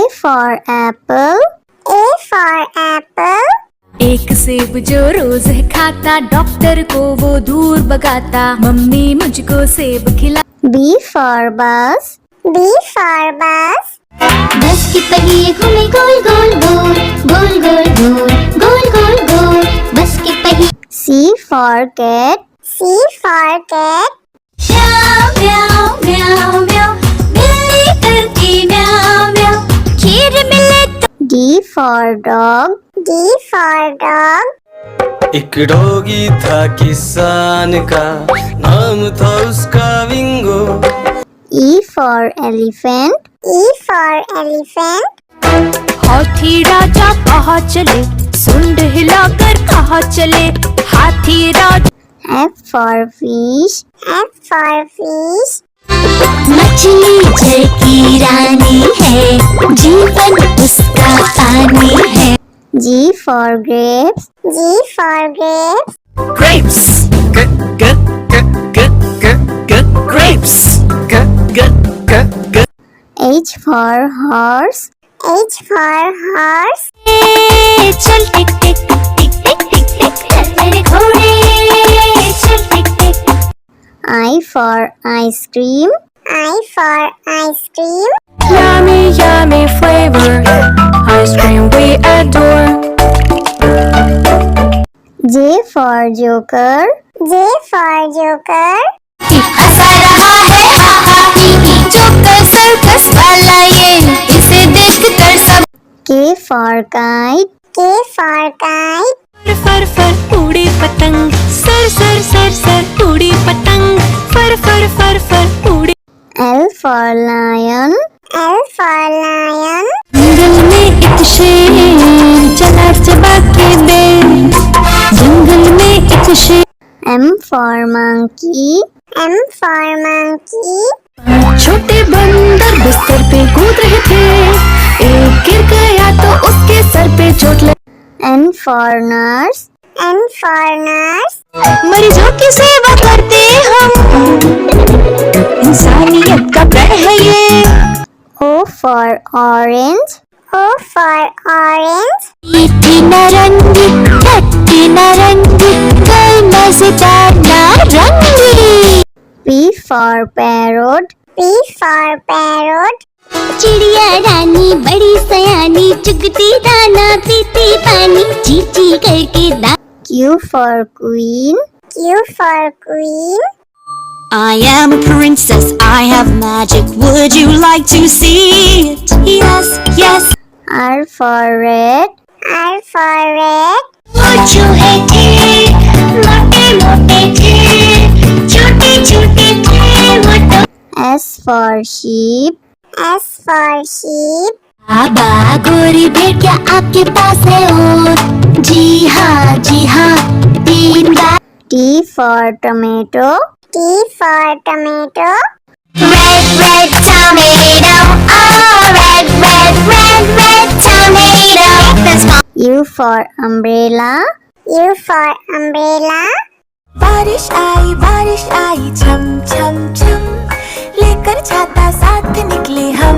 for apple. A for apple. एक सेब जो रोज है खाता, डॉक्टर को वो दूर भगाता, मम्मी मुझको सेब खिला। B for bus. B for bus. बस के पहिए घूमे गोल गोल गोल, गोल गोल गोल, गोल गोल गोल, बस के पहिए। C for cat. C for cat. म्याऊ म्याऊ म्याऊ म्याऊ, बिल्ली करती म्याऊ म्याऊ, खीर मिले तो। D for dog. D for dog. एक डॉगी था किसान का, नाम था उसका विंगो। E for elephant. E for elephant. हाथी राजा कहाँ चले, सुंड हिलाकर कहाँ चले, हाथी राजा। F for fish. F for fish. मछली जल की रानी है, जीवन उसका पानी है। G for grapes. G for grapes. Grapes. Grapes. H for horse. H for horse. चल टिक टिक टिक टिक टिक टिक, चल मेरे घोड़े, चल टिक टिक। I for ice cream. I for ice cream. Yummy, yummy flavor, ice cream we adore. J for joker. J for joker. हंसा रहा है हा हा ही ही, joker circus वाला ये, इसे देखकर सब। K for kite. K for kite. फर फर उड़ी पतंग, सर सर सर सर उड़ी पतंग, फर फर फर फर उड़ी। L for lion. L for lion. जंगल में एक शेर चला चबा के दे, जंगल में एक शेर। M for monkey. M for monkey. छोटे बंदर बिस्तर पे कूद रहे थे, एक गिर गया तो उसके सर पे चोट लगी। N for nurse. N for nurse. मरीजों की सेवा करते हम, इंसानियत का प्रण है ये। O for orange. O for orange. मीठी नारंगी, खट्टी नारंगी, कल मजेदार नारंगी। P for parrot. P for parrot. चिड़िया रानी बड़ी सयानी, चुगती दाना पीती पानी, ची ची करके दा। Q for queen. Q for queen. I am a princess, I have magic, would you like to see it? Yes, yes. R for red. R for red. वो चूहे थे, मोटे मोटे थे, छोटे छोटे थे वो तो। S for sheep. S for sheep. बाबा गोरी भेड़िया आपके पास है और, जी हाँ, 3 बार। T for tomato. T for tomato. Red, red tomato, oh, red, red, red, red tomato. That's my U for umbrella. U for umbrella. बारिश आई छम छम छम, लेकर छाता साथ निकले हम।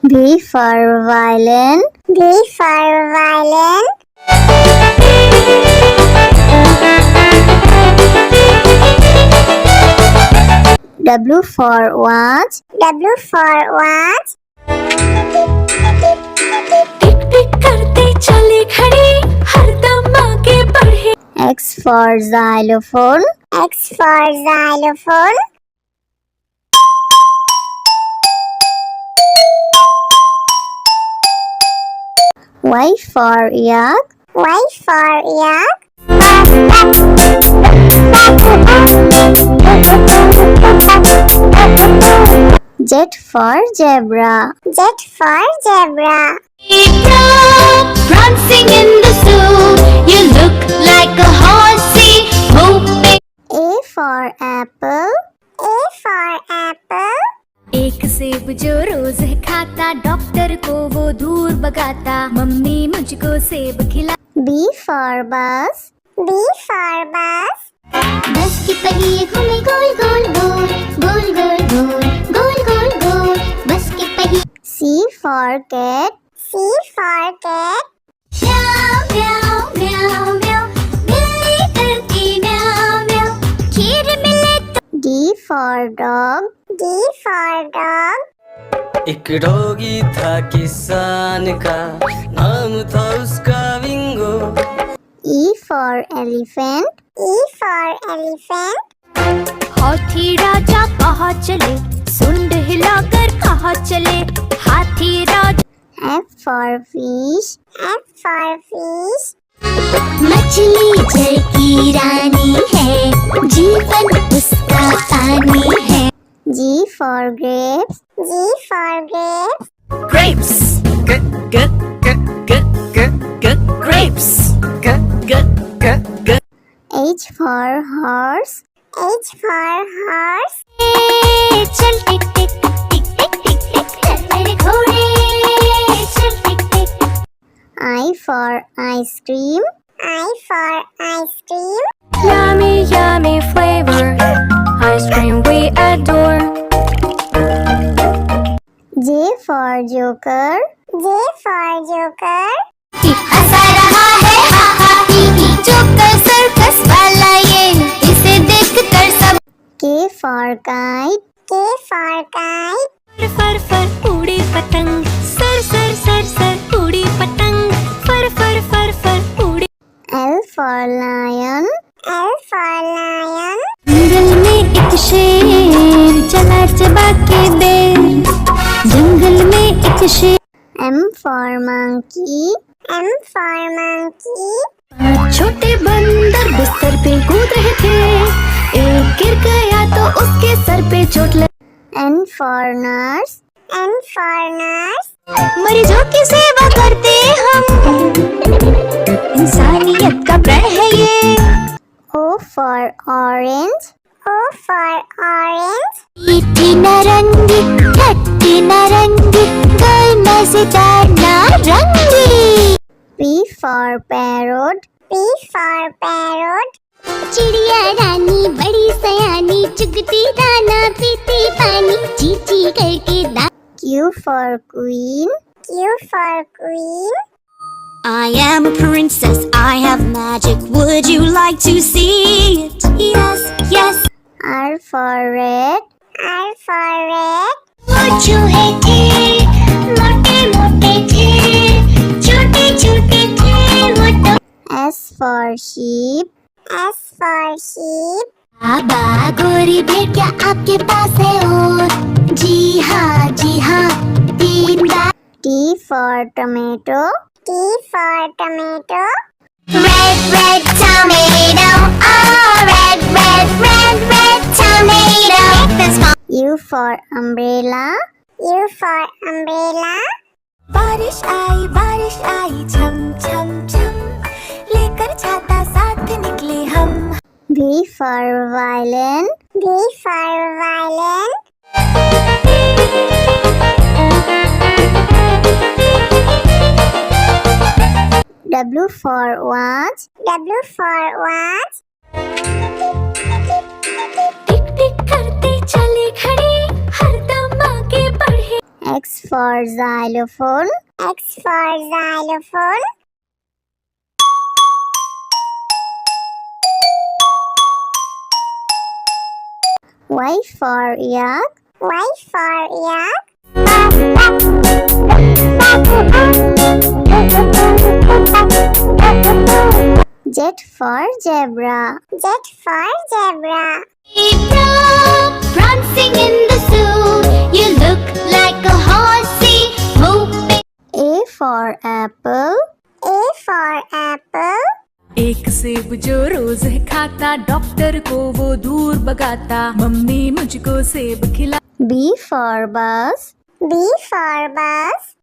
V for violin. V for violin. W for watch. W for watch. टिक टिक करते चले खड़े, हरदम आगे बढ़े। X for xylophone. X for xylophone. Y for yak. Y for yak. Z for zebra. Z for zebra. prancing in the zoo, you look like a horsey, hoping. A for apple. A for apple. एक सेब जो रोज है खाता, doctor को वो दूर भगाता, mummy मुझको सेब खिला। B for bus. B for bus. बस के पहिए घूमे गोल गोल गोल, गोल गोल गोल, गोल गोल गोल, बस के पहिए। C for cat. C for cat. म्याऊ म्याऊ म्याऊ म्याऊ बिल्ली करती म्याऊ म्याऊ खीर मिले तो D for dog. D for dog. एक डॉगी था किसान का, नाम था उसका विंगो। E for elephant. E for elephant. हाथी राजा कहाँ चले, सुंड हिलाकर कहाँ चले, हाथी राजा। F for fish. F for fish. मछली जल की रानी है, जीवन उसका पानी है। G for grapes. G for grapes. Grapes. Grapes. H for horse. H for horse. चल टिक टिक टिक टिक टिक टिक चल मेरे घोड़े चल टिक टिक। I for ice cream. I for ice cream. Yummy, yummy flavor, ice cream we adore. J for joker. J for joker. हंसा रहा है हा हा ही ही joker circus वाला ये इसे देख कर सब। K for kite. K for kite. फर फर उड़ी पतंग, सर सर सर सर उड़ी पतंग, फर फर फर फर उड़ी। L for lion. L for lion. जंगल में एक शेर चला चबा के बेर, जंगल में एक शेर। M for monkey. M for monkey. छोटे बंदर बिस्तर पे कूद रहे थे, एक गिर गया तो उसके सर पे चोट लगी। N for nurse. N for nurse. मरीजों की सेवा करते हम, इंसानियत का प्रण है ये। O for orange. O for orange. मीठी नारंगी खट्टी नारंगी गोल मजेदार नारंगी। P for parrot. P for parrot. चिड़िया रानी बड़ी सयानी चुगती दाना पीती पानी चींची करके दा। Q for queen. Q for queen. I am a princess, I have magic, would you like to see it? Yes, yes. R for red. R for red. वो चूहे थे, मोटे मोटे थे, छोटे छोटे थे वो तो। S for sheep. S for sheep. बाबा गोरी भेड़िया आपके पास है और जी हाँ 3 बार। T for tomato. T for tomato. Red, red tomato, oh red, red, red, red tomato. This one. U for umbrella. U for umbrella. बारिश आई छम छम छम, लेकर छाता साथ निकले हम। V for violin. V for violin. W for watch. W for watch. टिक टिक करते चले खड़े, हरदम आगे बढ़े। X for xylophone. X for xylophone. Y for yak. Y for yak. Z for zebra. Z for zebra. Prancing in the zoo, you look like a horsey moving. A for apple. A for apple. एक सेब जो रोज खाता, doctor को वो दूर भगाता, mummy मुझको सेब खिला। B for bus. B for bus.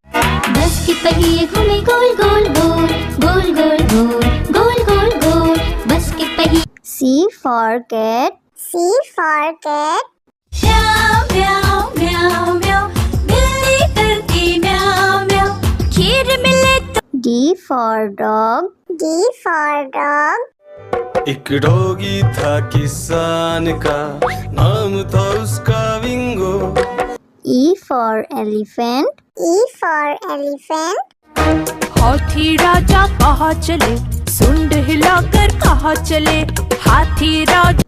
बस के पहिए घूमे गोल गोल गोल गोल गोल गोल गोल गोल गोल बस के पहिए। C for cat. C for cat. म्याऊ म्याऊ म्याऊ म्याऊ, बिल्ली करती म्याऊ म्याऊ, खीर मिले तो। D for dog. D for dog. एक डॉगी था किसान का, नाम था उसका विंगो। E for elephant. E for elephant. हाथी राजा कहाँ चले, सुंड हिलाकर कहाँ चले, हाथी राजा।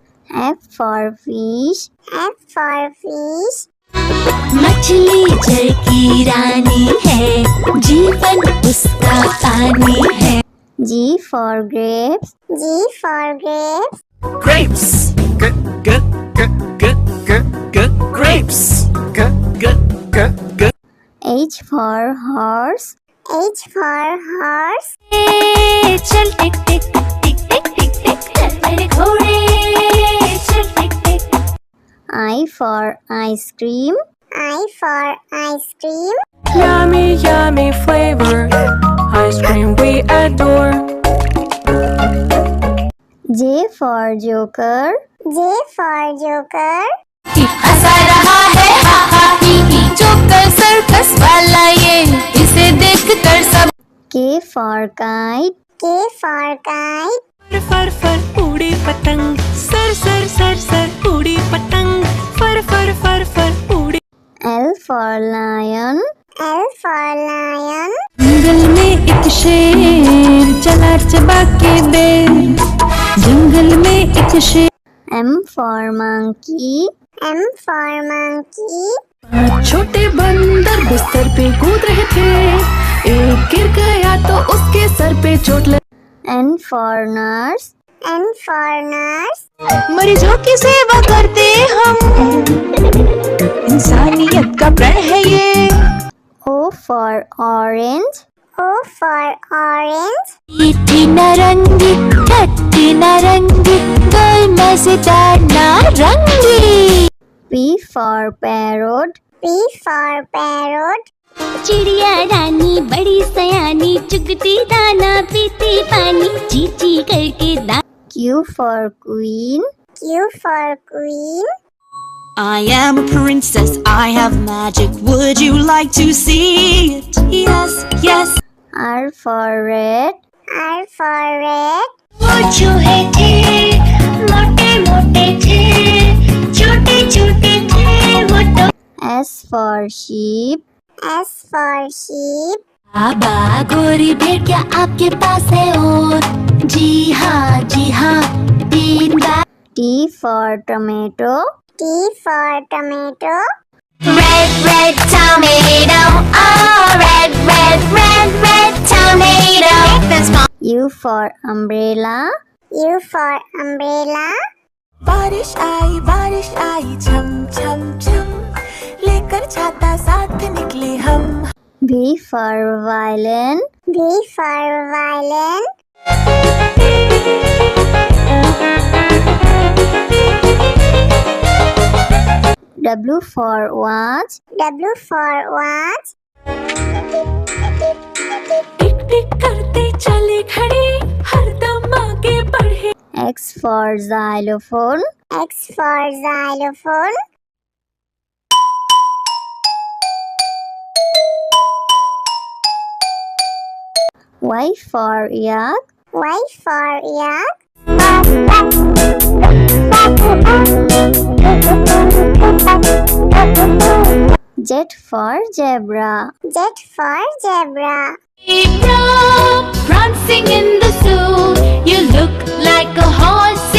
F for fish. F for fish. मछली जल की रानी है, जीवन उसका पानी है। G for grapes. G for grapes. Grapes. Grapes. H for horse. H for horse. चल टिक टिक टिक टिक टिक टिक चल मेरे घोड़े, चल टिक टिक। I for ice cream. I for ice cream. Yummy, yummy flavor, ice cream we adore. J for joker. J for joker. हंसा रहा है हा हा ही ही, joker circus वाला ये, इसे देख कर सब। K for kite. K for kite. फर फर उड़ी पतंग, सर सर सर सर उड़ी पतंग, फर फर फर फर उड़ी। L for lion. L for lion. जंगल में एक शेर चला चबा के बेर, जंगल में एक शेर। M for monkey. M for monkey. छोटे बंदर बिस्तर पे कूद रहे थे, एक गिर गया तो उसके सर पे चोट लगी। N for nurse. N for nurse. मरीजों की सेवा करते हम, इंसानियत का प्रण है ये। O for orange. O for orange. मीठी नारंगी, खट्टी नारंगी, गोल मजेदार नारंगी। P for parrot. P for parrot. चिड़िया रानी बड़ी सयानी, चुगती दाना पीती पानी, चींची करके दा। Q for queen. Q for queen. I am a princess, I have magic. Would you like to see it? Yes, yes. R for red. R for red. वो चूहे थे, मोटे मोटे थे, छोटे छोटे थे वो तो। S for sheep. S for sheep. बाबा गोरी भेड़ क्या आपके पास है और? जी हाँ 3 बार। T for tomato. T for tomato. Red, red tomato, oh red, red, red, red tomato. That's my U for umbrella. U for umbrella. बारिश आई छम छम छम, लेकर छाता साथ निकले हम। V for violin. V for violin. W for watch. W for watch. टिक टिक करते चले खड़े, हरदम आगे बढ़े। X for xylophone. X for xylophone. Y for yak. Y for yak. Z for zebra. Z for zebra. Prancing in the zoo, you look like a horse.